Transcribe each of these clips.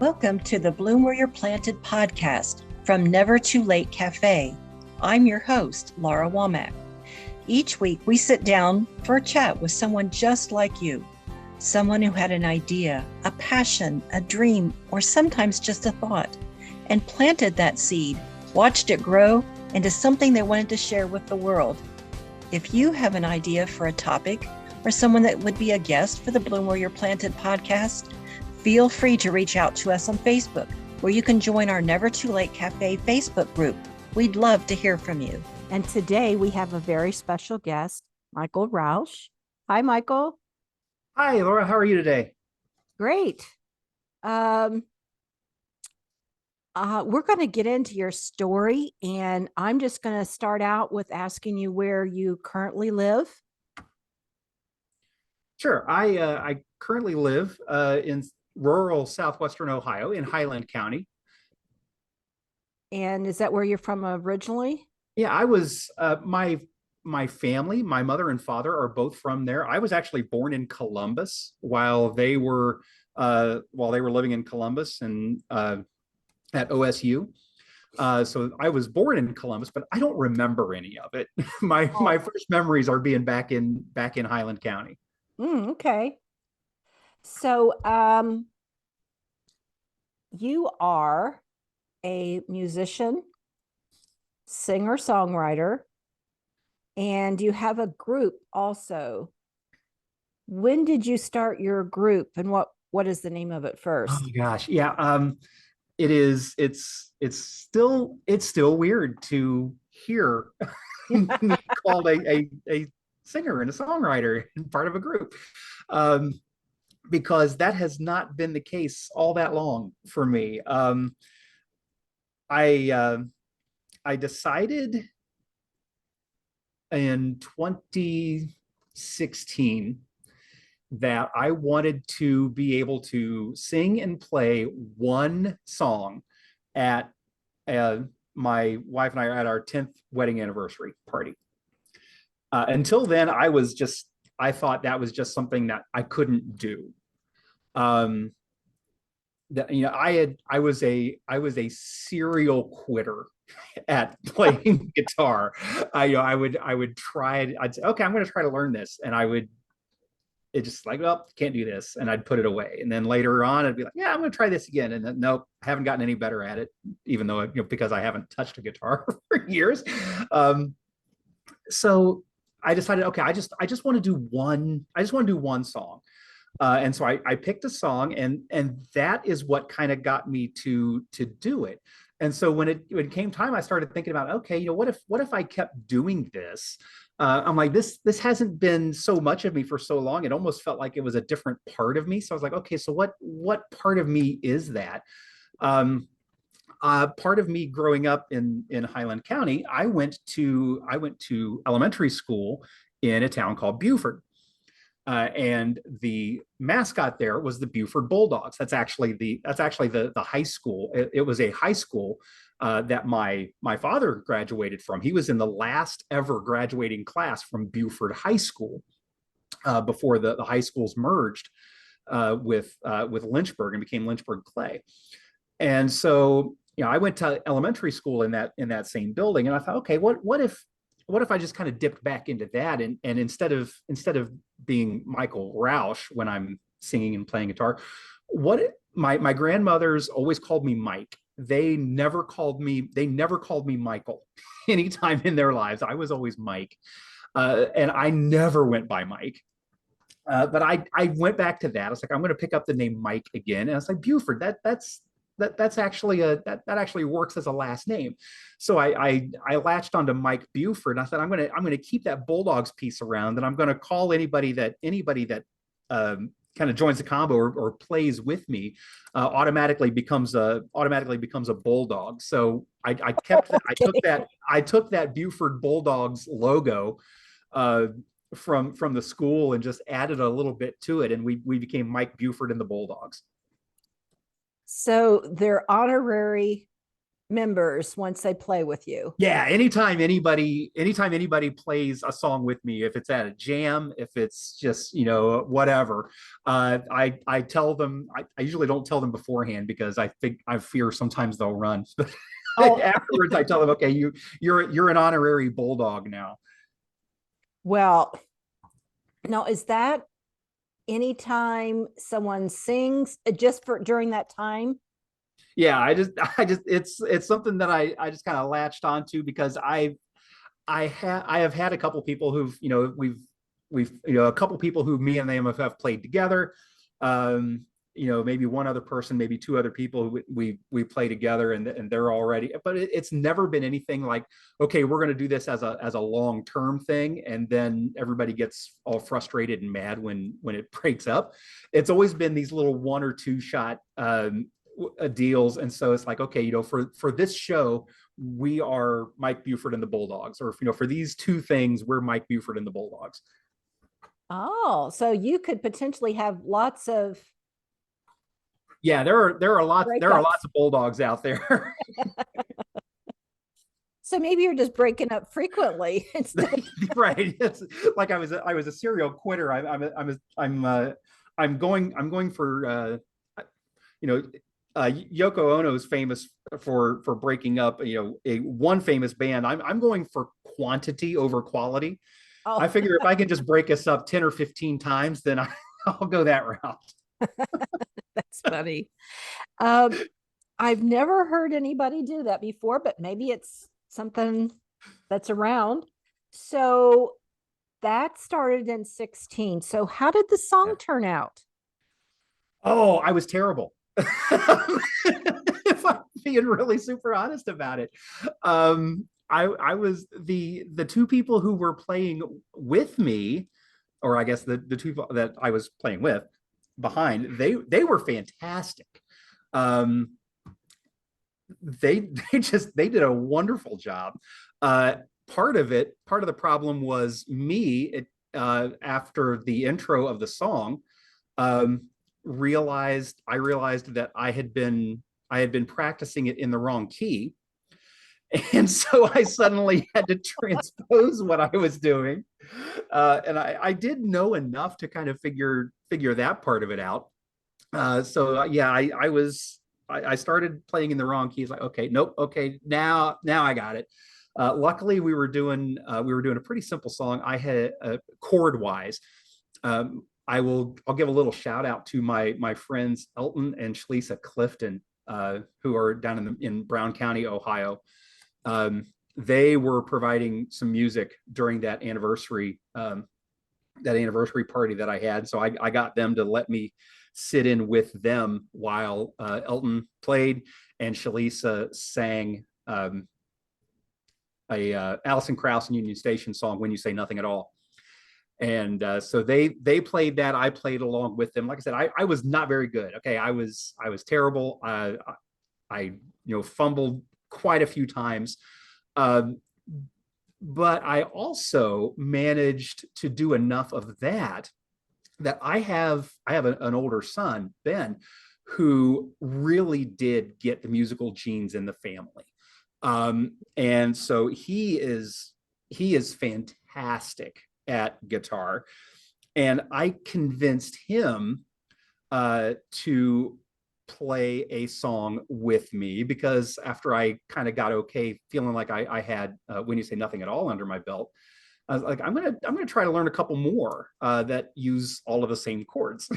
Welcome to the Bloom Where You're Planted podcast from Never Too Late Cafe. I'm your host, Laura Womack. Each week, we sit down for a chat with someone just like you, someone who had an idea, a passion, a dream, or sometimes just a thought, and planted that seed, watched it grow into something they wanted to share with the world. If you have an idea for a topic or someone that would be a guest for the Bloom Where You're Planted podcast, feel free to reach out to us on Facebook, where you can join our Never Too Late Cafe Facebook group. We'd love to hear from you. And today we have a very special guest, Michael Roush. Hi, Michael. Hi, Laura. How are you today? Great. We're going to get into your story, and I'm just going to start out with asking you where you currently live. Sure. I currently live in rural southwestern Ohio in Highland County. And is that where you're from originally? Yeah, I was my family, my mother and father are both from there. I was actually born in Columbus while they were living in Columbus and at OSU. So I was born in Columbus, but I don't remember any of it. My first memories are being back in Highland County. Okay. So, you are a musician, singer, songwriter, and you have a group also. When did you start your group, and what is the name of it Oh first? gosh, yeah. It's still weird to hear me called a singer and a songwriter and part of a group, um, because that has not been the case all that long for me. I I decided in 2016 that I wanted to be able to sing and play one song at uh, my wife and I are at our 10th wedding anniversary party. Until then, I thought that was just something that I couldn't do. Um, that, I was a serial quitter at playing guitar. I would try. I'd say, okay, I'm going to try to learn this, and it just like, well, can't do this, and I'd put it away. And then later on, I'd be like, yeah, I'm going to try this again, and then nope, I haven't gotten any better at it, even though because I haven't touched a guitar for years. Um, so I decided, okay, I just want to do one. I just want to do one song. And so I picked a song, and that is what kind of got me to do it. And so when it came time, I started thinking about, okay, what if I kept doing this? I'm like, this hasn't been so much of me for so long. It almost felt like it was a different part of me. So I was like, okay, so what part of me is that? Um, Part of me growing up in Highland County, I went to elementary school in a town called Buford. And the mascot there was the Buford Bulldogs. That's actually the high school. It was a high school that my father graduated from. He was in the last ever graduating class from Buford High School before the high schools merged with Lynchburg and became Lynchburg Clay. And so, I went to elementary school in that same building, and I thought, okay, what if I just kind of dipped back into that, and instead of being Michael Roush when I'm singing and playing guitar, what my grandmothers always called me Mike. They never called me Michael anytime in their lives. I was always Mike, and I never went by Mike. But I went back to that. I was like, I'm going to pick up the name Mike again, and I was like, Buford. That's actually that actually works as a last name. So I latched onto Mike Buford. And I said, I'm gonna keep that Bulldogs piece around, and I'm gonna call anybody that kind of joins the combo or plays with me automatically becomes a Bulldog. So I kept that. I took Okay. that Buford Bulldogs logo uh, from the school and just added a little bit to it, and we became Mike Buford and the Bulldogs. So they're honorary members once they play with you. Yeah, anytime anybody plays a song with me, if it's at a jam, if it's just, whatever, I tell them. I usually don't tell them beforehand because I fear sometimes they'll run. Oh, Afterwards, I tell them, okay, you're an honorary bulldog now. well, now is that anytime someone sings just for during that time? Yeah, I just it's something that I just kind of latched onto because I have had a couple people who've, we've a couple people who me and them have played together. Maybe one other person, maybe two other people who we play together, and they're already, but it's never been anything like, okay, we're going to do this as a long-term thing, and then everybody gets all frustrated and mad when it breaks up. It's always been these little one or two shot deals, and so it's like, okay, for this show we are Mike Buford and the Bulldogs, or for these two things we're Mike Buford and the Bulldogs. Oh, so you could potentially have lots of Yeah, there are lots of Bulldogs out there. So maybe you're just breaking up frequently. Right. It's like I was a serial quitter. I'm going for Yoko Ono is famous for breaking up, a one famous band. I'm going for quantity over quality. Oh. I figure if I can just break us up 10 or 15 times, then I'll go that route. That's funny. I've never heard anybody do that before, but maybe it's something that's around. So that started in 2016. So how did the song turn out? Oh, I was terrible. If I'm being really super honest about it. I was the two people who were playing with me, or I guess the two people that I was playing with behind, they were fantastic. They did a wonderful job. Part of the problem was me, after the intro of the song, realized that I had been practicing it in the wrong key. And so I suddenly had to transpose what I was doing. And I did know enough to kind of figure that part of it out. I started playing in the wrong keys. Like, okay, nope. Okay. Now I got it. Luckily we were doing a pretty simple song. I had chord wise. I'll give a little shout out to my friends Elton and Shalisa Clifton, who are down in Brown County, Ohio. They were providing some music during that anniversary party that I had. So I got them to let me sit in with them while Elton played and Shalisa sang a Alison Krauss and Union Station song, "When You Say Nothing at All." And so they played that. I played along with them. Like I said, I was not very good. Okay, I was terrible. I fumbled quite a few times, but I also managed to do enough of that I have an older son, Ben, who really did get the musical genes in the family, and so he is fantastic at guitar, and I convinced him to play a song with me, because after I kind of got okay, feeling like I had When You Say Nothing at All under my belt, I was like, I'm gonna try to learn a couple more that use all of the same chords.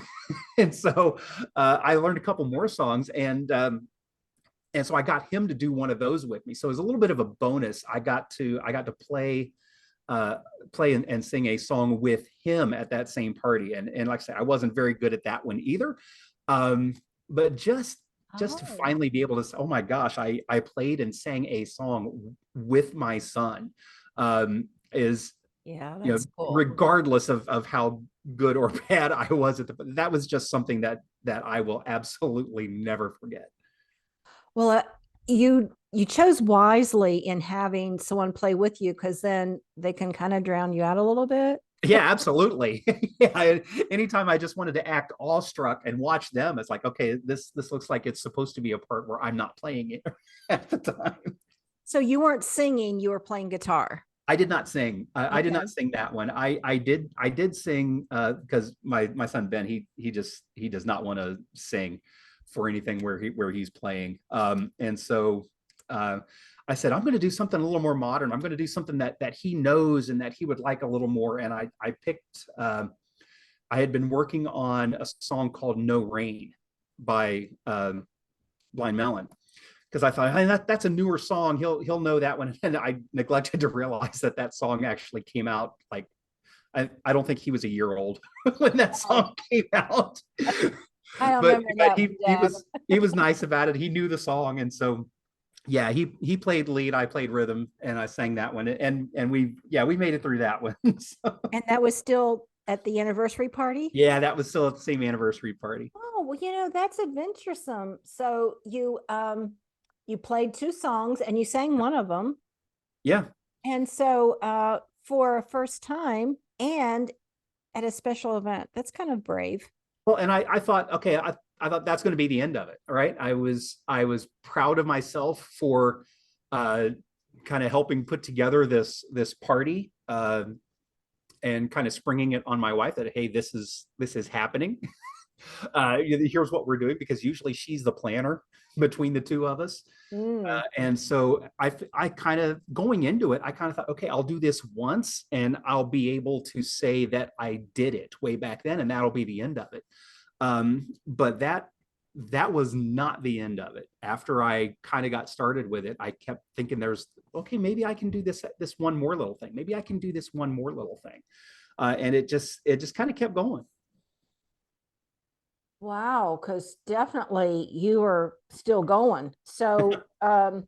And so I learned a couple more songs, and so I got him to do one of those with me. So it was a little bit of a bonus. I got to play and sing a song with him at that same party. And like I said, I wasn't very good at that one either. But just to finally be able to say, oh my gosh, I played and sang a song with my son, is, that's cool. regardless of how good or bad I was at that was just something that I will absolutely never forget. Well, you chose wisely in having someone play with you, because then they can kind of drown you out a little bit. Yeah, absolutely. Yeah, anytime I just wanted to act awestruck and watch them, it's like, okay, this looks like it's supposed to be a part where I'm not playing it at the time. So you weren't singing, you were playing guitar. I did not sing. I did Okay. not sing that one. I did sing because my son Ben he does not want to sing for anything where he's playing. And so uh, I said I'm going to do something a little more modern. I'm going to do something that he knows and that he would like a little more. And I picked. I had been working on a song called "No Rain" by Blind Melon because I thought, hey, that's a newer song. He'll know that one. And I neglected to realize that song actually came out like I don't think he was a year old when that song came out. I don't but remember that one, Dad. he was nice about it. He knew the song, and so yeah, he played lead, I played rhythm, and I sang that one, and we made it through that one. So, And that was still at the anniversary party? yeah, that was still at the same anniversary party. Oh, well, that's adventuresome. So you played two songs and you sang one of them. Yeah. And so for a first time and at a special event, that's kind of brave. Well, and I thought, okay, I thought that's going to be the end of it. All right. I was proud of myself for kind of helping put together this party and kind of springing it on my wife that, hey, this is happening. Here's what we're doing, because usually she's the planner between the two of us. And so I kind of going into it, I kind of thought, okay, I'll do this once and I'll be able to say that I did it way back then, and that'll be the end of it. But that was not the end of it. After I kind of got started with it, I kept thinking okay, maybe I can do this one more little thing. Maybe I can do this one more little thing. And it just kind of kept going. Wow, because definitely you are still going. So do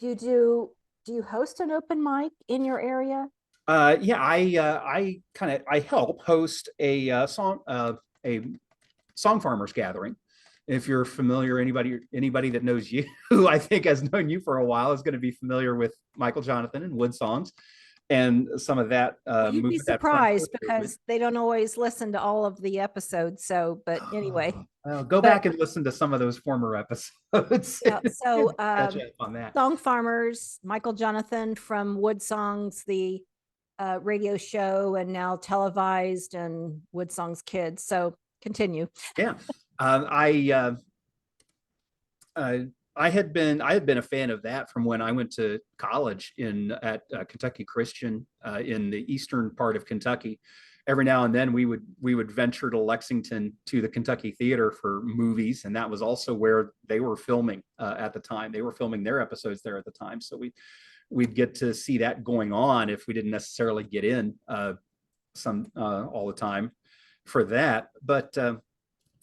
you host an open mic in your area? Yeah, I help host a song farmers gathering. If you're familiar, anybody that knows you, who I think has known you for a while, is going to be familiar with Michael Jonathan and Wood Songs and some of that. You'd be surprised because they don't always listen to all of the episodes. So, but anyway, go back and listen to some of those former episodes. Yeah, so catch up on that. Song Farmers, Michael Jonathan from Wood Songs, the radio show, and now televised, and Wood Songs Kids. So continue. Yeah, I had been a fan of that from when I went to college at Kentucky Christian in the eastern part of Kentucky. Every now and then we would venture to Lexington to the Kentucky Theater for movies, and that was also where they were filming at the time. They were filming their episodes there at the time, so we'd get to see that going on if we didn't necessarily get in all the time for that. But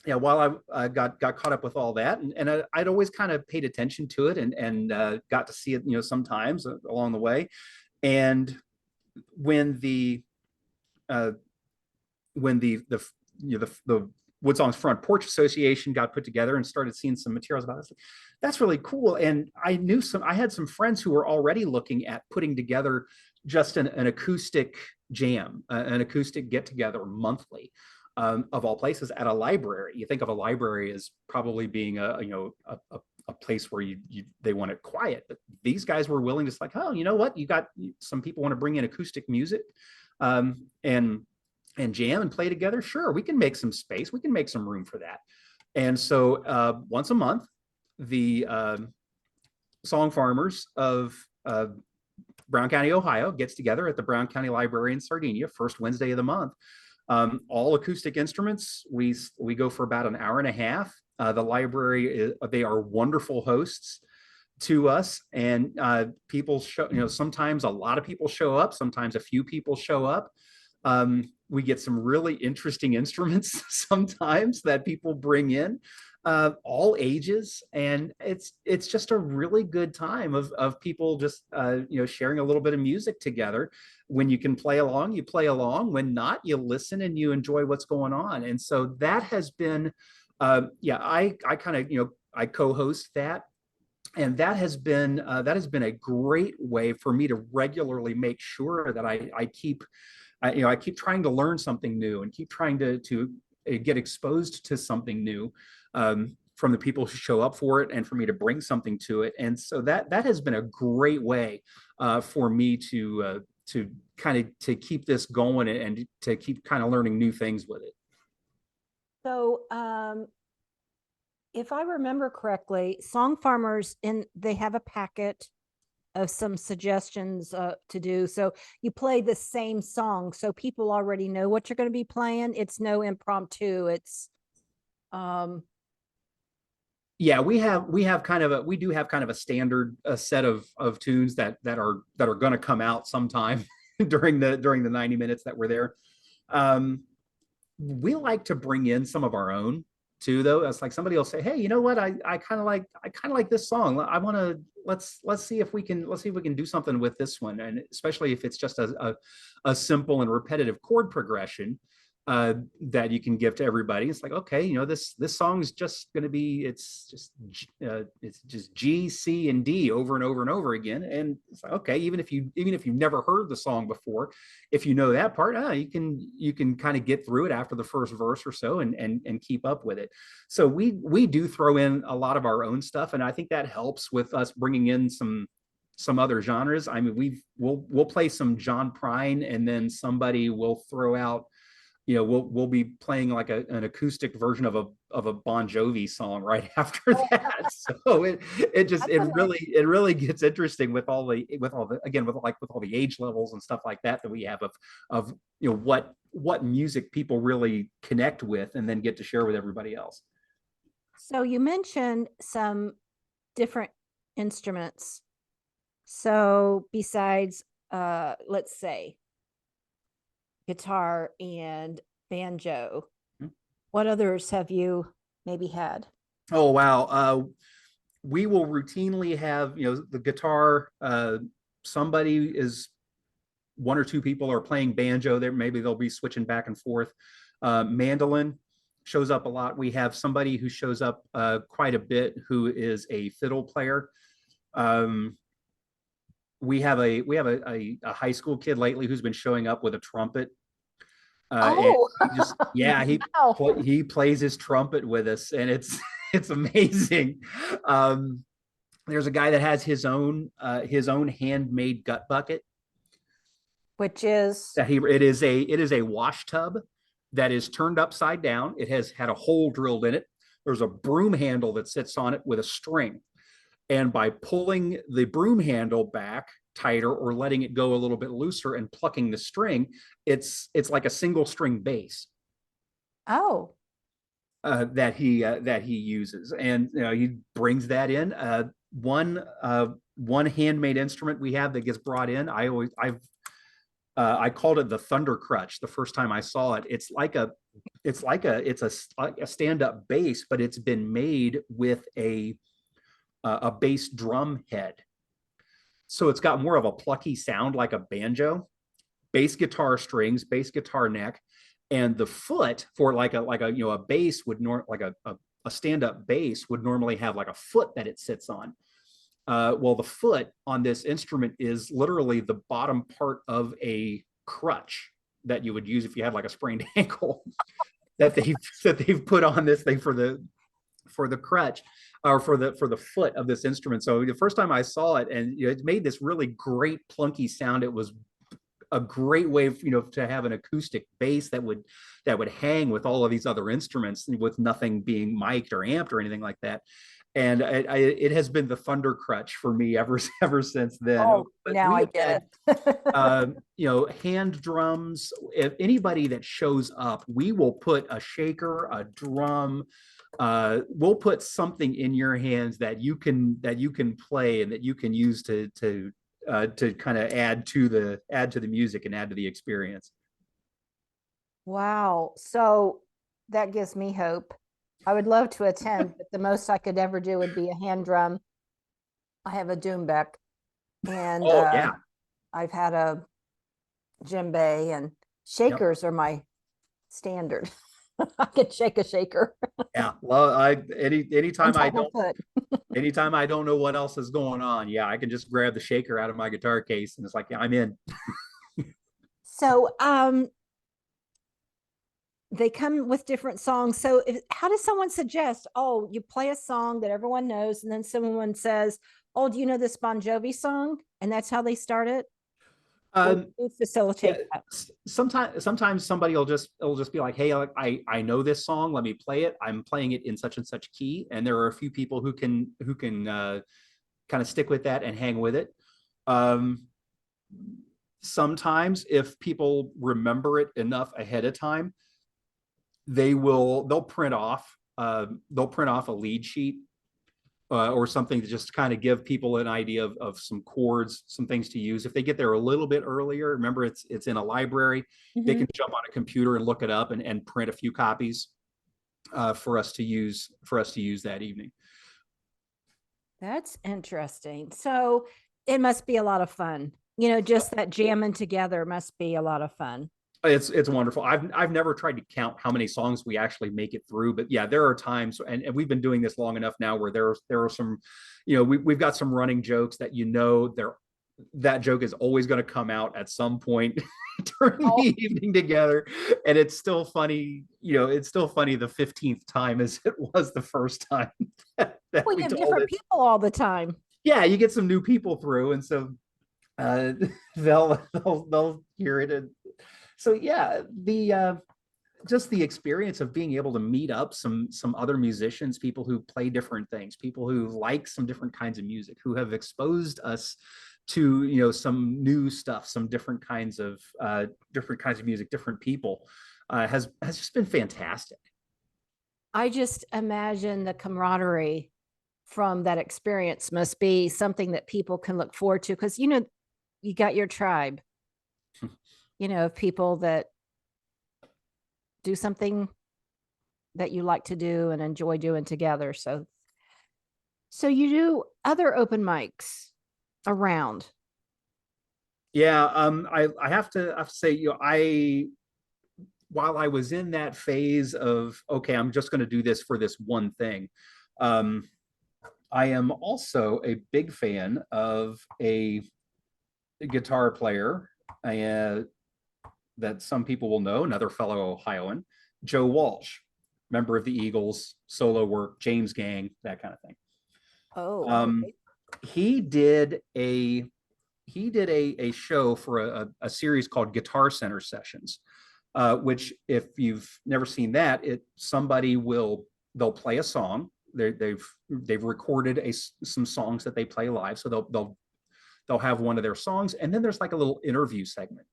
yeah, while I got caught up with all that, and I'd always kind of paid attention to it and got to see it, sometimes along the way. And when the Wood Songs Front Porch Association got put together and started seeing some materials about it, that's really cool. And I had some friends who were already looking at putting together just an acoustic jam, an acoustic get together monthly. Of all places, at a library. You think of a library as probably being a place where they want it quiet, but these guys were willing to like, oh, you know what? You got some people want to bring in acoustic music, and jam and play together. Sure, we can make some space. We can make some room for that. And so once a month, the Song Farmers of Brown County, Ohio, gets together at the Brown County Library in Sardinia, first Wednesday of the month. All acoustic instruments. We go for about an hour and a half. The library, they are wonderful hosts to us, and people show, sometimes a lot of people show up, sometimes a few people show up. We get some really interesting instruments sometimes that people bring in, all ages, and it's just a really good time of people just sharing a little bit of music together. When you can play along, you play along. When not, you listen and you enjoy what's going on. And so that has been I kind of I co-host that, and that has been a great way for me to regularly make sure that I keep I keep trying to learn something new and keep trying to get exposed to something new, from the people who show up for it, and for me to bring something to it. And so that has been a great way for me to kind of to keep this going and to keep kind of learning new things with it. So, if I remember correctly, Song Farmers they have a packet of some suggestions to do. So you play the same song, so people already know what you're going to be playing. It's no impromptu. It's yeah, we do have kind of a standard set of tunes that are going to come out sometime during the 90 minutes that we're there. We like to bring in some of our own too, though. That's like somebody will say, hey, you know what, I kind of like this song. I want to let's see if we can do something with this one. And especially if it's just a simple and repetitive chord progression that you can give to everybody. It's like, okay, you know, this song's just going to be, it's just G, C, and D over and over and over again. And it's like, okay, even if you've never heard the song before, if you know that part, you can kind of get through it after the first verse or so and keep up with it. So we do throw in a lot of our own stuff, and I think that helps with us bringing in some other genres. I mean, we'll play some John Prine, and then somebody will throw out, you know, we'll be playing like an acoustic version of a Bon Jovi song right after that. So it really gets interesting with all the age levels and stuff like that we have of you know what music people really connect with and then get to share with everybody else. So you mentioned some different instruments. So besides, let's say, guitar and banjo, what others have you maybe had? Oh, wow. We will routinely have, you know, the guitar. One or two people are playing banjo there. Maybe they'll be switching back and forth. Mandolin shows up a lot. We have somebody who shows up quite a bit who is a fiddle player. We have a high school kid lately who's been showing up with a trumpet. He plays his trumpet with us, and it's amazing. There's a guy that has his own handmade gut bucket, which is it is a wash tub that is turned upside down. It has had a hole drilled in it. There's a broom handle that sits on it with a string. And by pulling the broom handle back tighter or letting it go a little bit looser and plucking the string, it's like a single string bass. Oh. That he uses, and you know, he brings that in. One handmade instrument we have that gets brought in. I called it the Thunder Crutch the first time I saw it. It's a stand-up bass, but it's been made with a bass drum head. So it's got more of a plucky sound like a banjo, bass guitar strings, bass guitar neck, and the foot for like a you know, a bass would a stand-up bass would normally have like a foot that it sits on. Well, the foot on this instrument is literally the bottom part of a crutch that you would use if you had like a sprained ankle that they've put on this thing for the crutch, or for the foot of this instrument. So the first time I saw it, and you know, it made this really great plunky sound. It was a great way, you know, to have an acoustic bass that would hang with all of these other instruments with nothing being mic'd or amped or anything like that. And it has been the Thunder Crutch for me ever since then. Oh, now I get it. You know, hand drums. If anybody that shows up, we will put a shaker, a drum. We'll put something in your hands that you can play and that you can use to kind of add to the music and add to the experience. Wow. So that gives me hope. I would love to attend, but the most I could ever do would be a hand drum. I have a doumbek, and I've had a djembe, and shakers are my standard. I can shake a shaker. Yeah. Well, anytime I don't know what else is going on, I can just grab the shaker out of my guitar case, and it's like, yeah, I'm in. So they come with different songs. So how does someone suggest, oh, you play a song that everyone knows, and then someone says, oh, do you know this Bon Jovi song? And that's how they start it? Or facilitate Yeah, that? sometimes somebody will just be like, hey, I know this song, let me play it. I'm playing it in such and such key, and there are a few people who can kind of stick with that and hang with it. Um, Sometimes if people remember it enough ahead of time, they'll print off a lead sheet or something to just kind of give people an idea of some chords, some things to use. If they get there a little bit earlier, remember it's in a library, they can jump on a computer and look it up and print a few copies for us to use that evening. That's interesting. So it must be a lot of fun. Just that jamming together must be a lot of fun. It's wonderful. I've never tried to count how many songs we actually make it through, but yeah, there are times, and we've been doing this long enough now where there are some, we've got some running jokes that that joke is always going to come out at some point during the evening together, and it's still funny. It's still funny the 15th time as it was the first time that We we have told different it. people all the time. Yeah, you get some new people through, and so uh, they'll hear it. And so yeah, the just the experience of being able to meet up some other musicians, people who play different things, people who like some different kinds of music, who have exposed us to some new stuff, some different kinds of music, different people, has just been fantastic. I just imagine the camaraderie from that experience must be something that people can look forward to, because you got your tribe, of people that do something that you like to do and enjoy doing together. So you do other open mics around. Yeah, I have to say, I while I was in that phase of, okay, I'm just going to do this for this one thing, I am also a big fan of a guitar player that some people will know, another fellow Ohioan, Joe Walsh, member of the Eagles, solo work, James Gang, that kind of thing. Oh, Um, okay. he did a show for a series called Guitar Center Sessions, which, if you've never seen that, they'll play a song. They've recorded some songs that they play live, so they'll have one of their songs, and then there's like a little interview segment.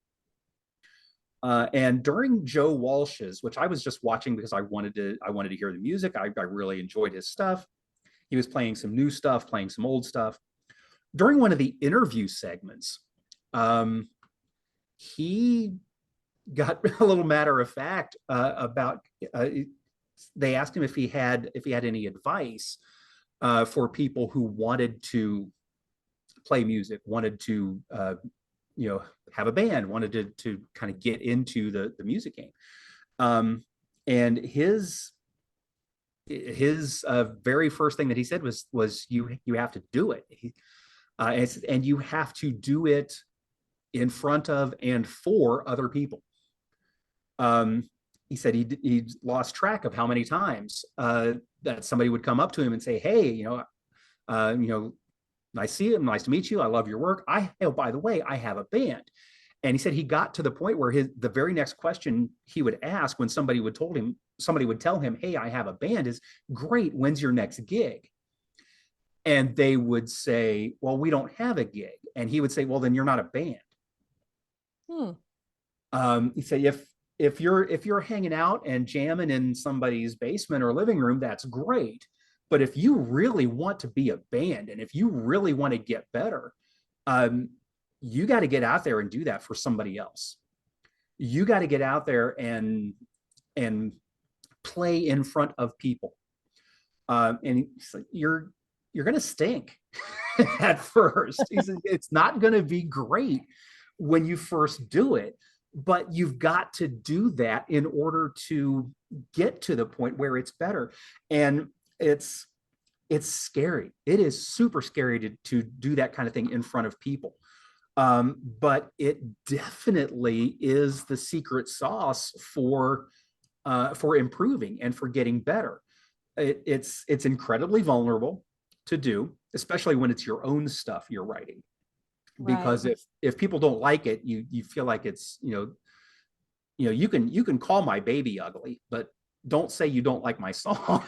And during Joe Walsh's, which I was just watching because I wanted to hear the music, I really enjoyed his stuff. He was playing some new stuff, playing some old stuff. During one of the interview segments, he got a little matter of fact about. They asked him if he had any advice for people who wanted to play music, wanted to have a band, wanted to kind of get into the music game. And his very first thing that he said was you have to do it. And you have to do it in front of and for other people. He said he lost track of how many times that somebody would come up to him and say, hey, nice to see you, nice to meet you, I love your work. Oh, by the way, I have a band. And he said he got to the point where the very next question he would ask when somebody would tell him, hey, I have a band, is, great, when's your next gig? And they would say, well, we don't have a gig. And he would say, well, then you're not a band. He said, if you're hanging out and jamming in somebody's basement or living room, that's great. But if you really want to be a band, and if you really want to get better, you got to get out there and do that for somebody else. You got to get out there and play in front of people. And he's like, you're going to stink at first. He said, it's not going to be great when you first do it, but you've got to do that in order to get to the point where it's better. And it's scary. It is super scary to do that kind of thing in front of people. But it definitely is the secret sauce for improving and for getting better. It's incredibly vulnerable to do, especially when it's your own stuff you're writing. Right. Because if people don't like it, you feel like it's, you can call my baby ugly, but don't say you don't like my song.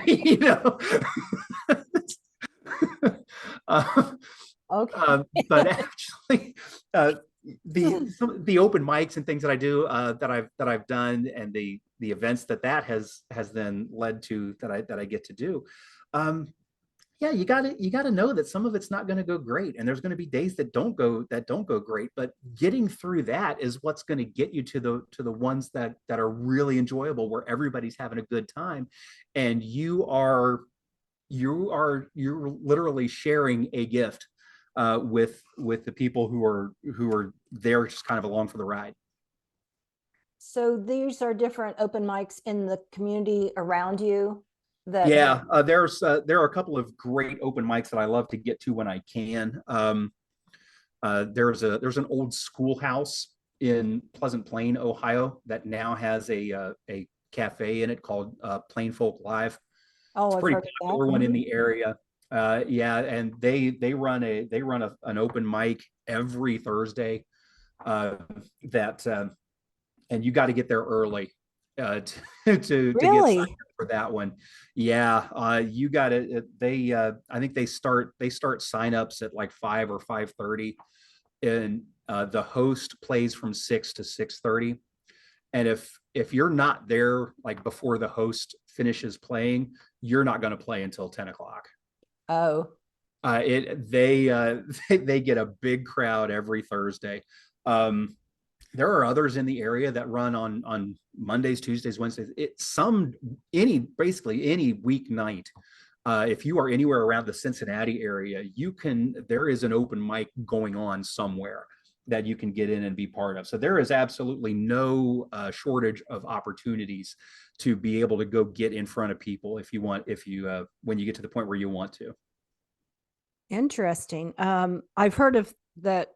you know. uh, Okay. but actually, uh, the open mics and things that I do, that I've done, and the events that has then led to that I get to do. Um, yeah, you gotta know that some of it's not going to go great, and there's going to be days that don't go great. But getting through that is what's going to get you to the ones that are really enjoyable, where everybody's having a good time, and you're literally sharing a gift, with the people who are there just kind of along for the ride. So these are different open mics in the community around you that Yeah, there are a couple of great open mics that I love to get to when I can. There's an old schoolhouse in Pleasant Plain, Ohio, that now has a cafe in it called Plain Folk Live. It's oh, a I've pretty heard of that. popular one in Mhm. the area. Yeah, and they run an open mic every Thursday. Uh, that And you got to get there early, to get signed Really? up for that one. Yeah, you got to. I think they start signups at like 5 or 5:30, and the host plays from 6 to 6:30. And if you're not there like before the host finishes playing, you're not going to play until 10 o'clock. Oh, It they they get a big crowd every Thursday. Um, there are others in the area that run on Mondays, Tuesdays, Wednesdays. Basically any weeknight. If you are anywhere around the Cincinnati area, there is an open mic going on somewhere that you can get in and be part of. So there is absolutely no shortage of opportunities to be able to go get in front of people when you get to the point where you want to. interesting. I've heard of that.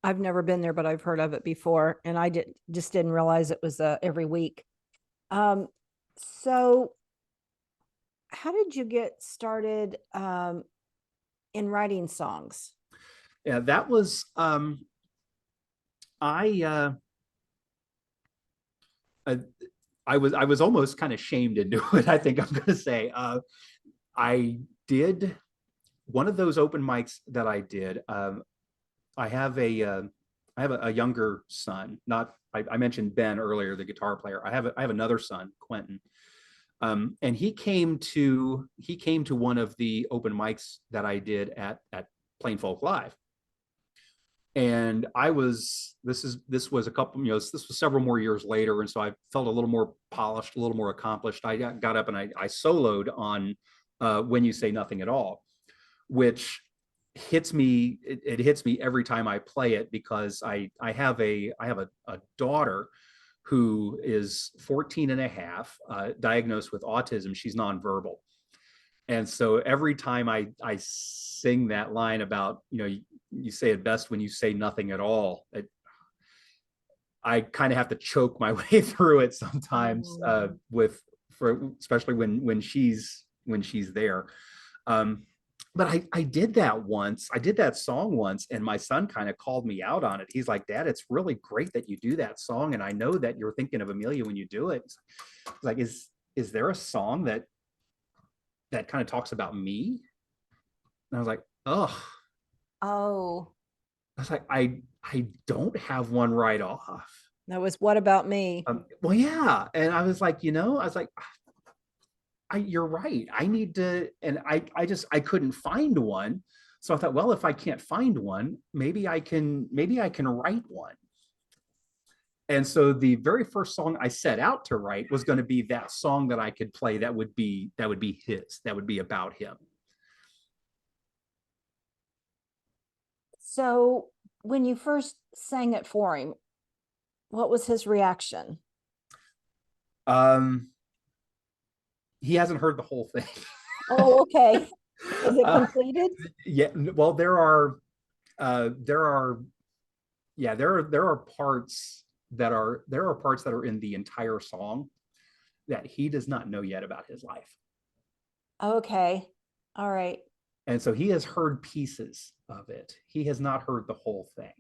I've never been there, but I've heard of it before, and I didn't realize it was every week. Um, so how did you get started in writing songs? Yeah, that was I uh, I was almost kind of shamed into it. I think I'm going to say, I did one of those open mics that I did. I have a younger son. Not I mentioned Ben earlier, the guitar player. I have another son, Quentin, and he came to one of the open mics that I did at Plain Folk Live. And this was a couple, this was several more years later, and so I felt a little more polished, a little more accomplished. I got up and I soloed on When You Say Nothing at All, which it hits me every time I play it, because I have a daughter who is 14 and a half, diagnosed with autism. She's nonverbal. And so every time I sing that line about, you say it best when you say nothing at all, I kind of have to choke my way through it sometimes, especially when she's there. Um, but I did that once. I did that song once, and my son kind of called me out on it. He's like, "Dad, it's really great that you do that song, and I know that you're thinking of Amelia when you do it." It's like, is there a song that kind of talks about me? And I was like, oh, Oh, I was like, I don't have one right off. that was What About Me? Well, yeah. And I was like, I was like, you're right. I need to, and I couldn't find one. So I thought, well, if I can't find one, maybe I can write one. And so the very first song I set out to write was going to be that song that I could play that would be his, that would be about him. So when you first sang it for him, what was his reaction? Um, he hasn't heard the whole thing. Oh, okay. Is it uh, completed? yeah, well, there are There are, yeah, there are parts that are in the entire song that he does not know yet about his life. Okay. All right. And so he has heard pieces of it. He has not heard the whole thing.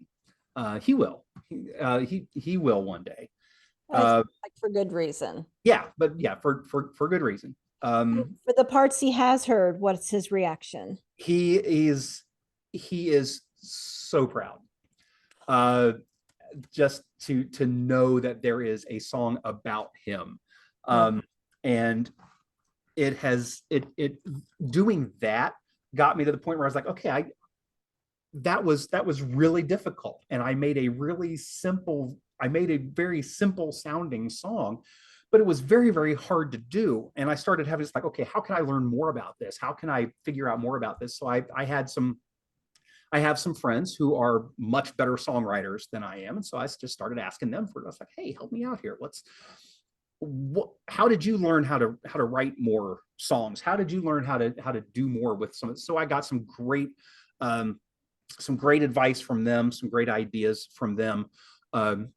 He will. He will one day. Like for good reason. Yeah, but yeah, for good reason. For the parts he has heard, what's his reaction? He is so proud. Just to know that there is a song about him. And it doing that got me to the point where I was like, okay, that was really difficult. And I made a very simple sounding song, but it was very, very hard to do. And I started having this like, okay, how can I learn more about this? How can I figure out more about this? So I have some friends who are much better songwriters than I am. And so I just started asking them for it. I was like, hey, help me out here. How did you learn how to write more songs? How did you learn how to do more with some? So I got some great advice from them, some great ideas from them on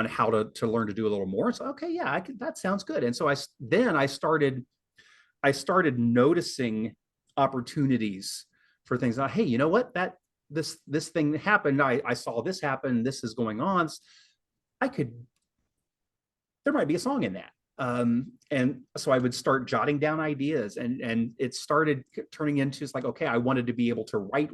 how to learn to do a little more. So, okay, yeah, that sounds good. And so I started noticing opportunities for things. Hey, you know what? This thing happened. I saw this happen. This is going on. There might be a song in that. And so I would start jotting down ideas, and it started turning into, it's like, okay, I wanted to be able to write,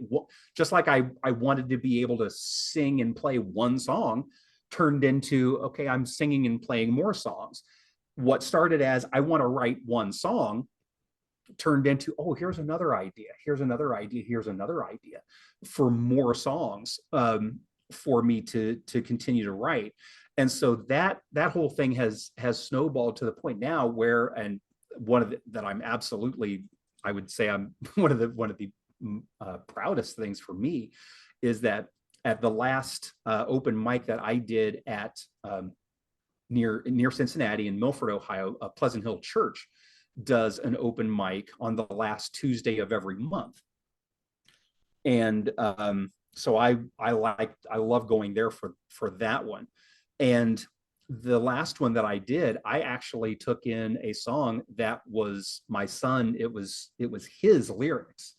just like I wanted to be able to sing and play one song turned into, okay, I'm singing and playing more songs. What started as I want to write one song turned into, oh, here's another idea, here's another idea, here's another idea for more songs, for me to continue to write. And so that whole thing has snowballed to the point now where, and that I'm absolutely, I would say I'm one of the proudest things for me is that at the last open mic that I did at near Cincinnati in Milford, Ohio, Pleasant Hill Church does an open mic on the last Tuesday of every month. And so I love going there for that one. And the last one that I did, I actually took in a song that was my son. It was his lyrics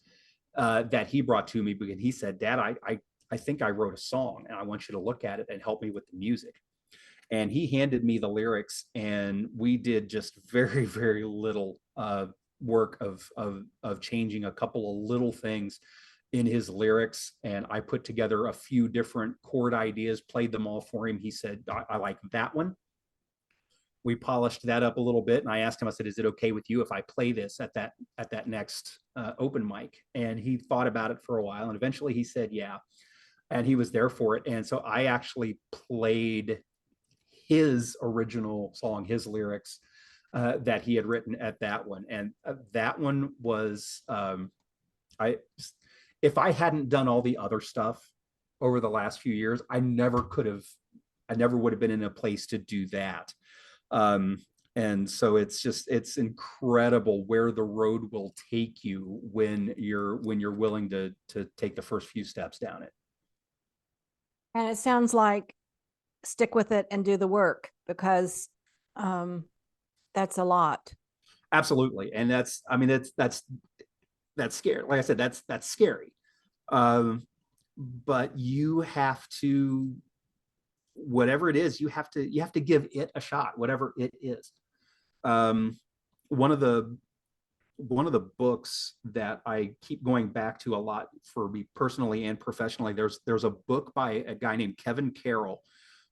that he brought to me, because he said, Dad, I think I wrote a song and I want you to look at it and help me with the music. And he handed me the lyrics, and we did just very, very little work of changing a couple of little things in his lyrics. And I put together a few different chord ideas, played them all for him. He said, I like that one. We polished that up a little bit. And I asked him, I said, is it okay with you if I play this at that next open mic? And he thought about it for a while. And eventually he said, yeah. And he was there for it. And so I actually played his original song, his lyrics that he had written at that one. And that one was, if I hadn't done all the other stuff over the last few years, I never would have been in a place to do that. And so it's incredible where the road will take you when you're willing to take the first few steps down it. And it sounds like stick with it and do the work, because that's a lot. Absolutely. And that's scary. Like I said, that's scary. But you have to, whatever it is, you have to give it a shot, whatever it is. One of the books that I keep going back to a lot for me personally and professionally, there's a book by a guy named Kevin Carroll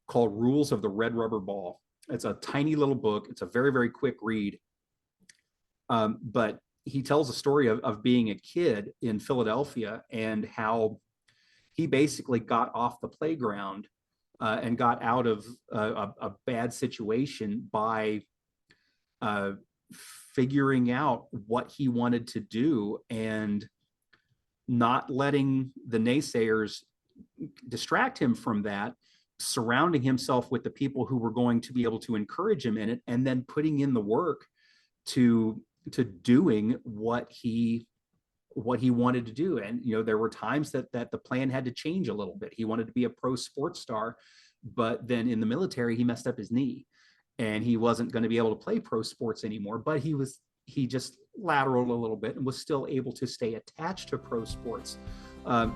called Rules of the Red Rubber Ball. It's a tiny little book. It's a very, very quick read. But he tells a story of being a kid in Philadelphia and how he basically got off the playground and got out of a bad situation by figuring out what he wanted to do and not letting the naysayers distract him from that, surrounding himself with the people who were going to be able to encourage him in it, and then putting in the work to doing what he what he wanted to do. And, there were times that the plan had to change a little bit. He wanted to be a pro sports star, but then in the military, he messed up his knee and he wasn't going to be able to play pro sports anymore, but he just lateraled a little bit and was still able to stay attached to pro sports.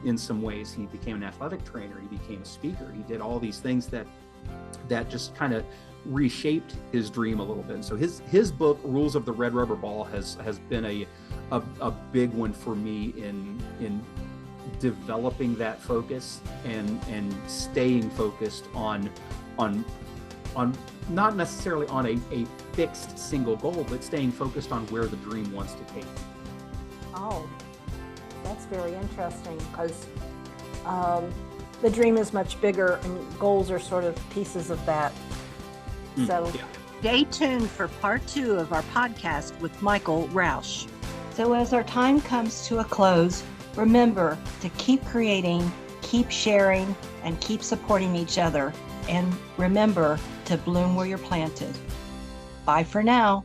In some ways, he became an athletic trainer. He became a speaker. He did all these things that just kind of reshaped his dream a little bit. And so his book, Rules of the Red Rubber Ball, has been a big one for me in developing that focus and staying focused on not necessarily on a fixed single goal, but staying focused on where the dream wants to take you. Oh, that's very interesting, because the dream is much bigger and goals are sort of pieces of that. So Stay tuned for part 2 of our podcast with Michael Roush. So as our time comes to a close, remember to keep creating, keep sharing, and keep supporting each other. And remember to bloom where you're planted. Bye for now.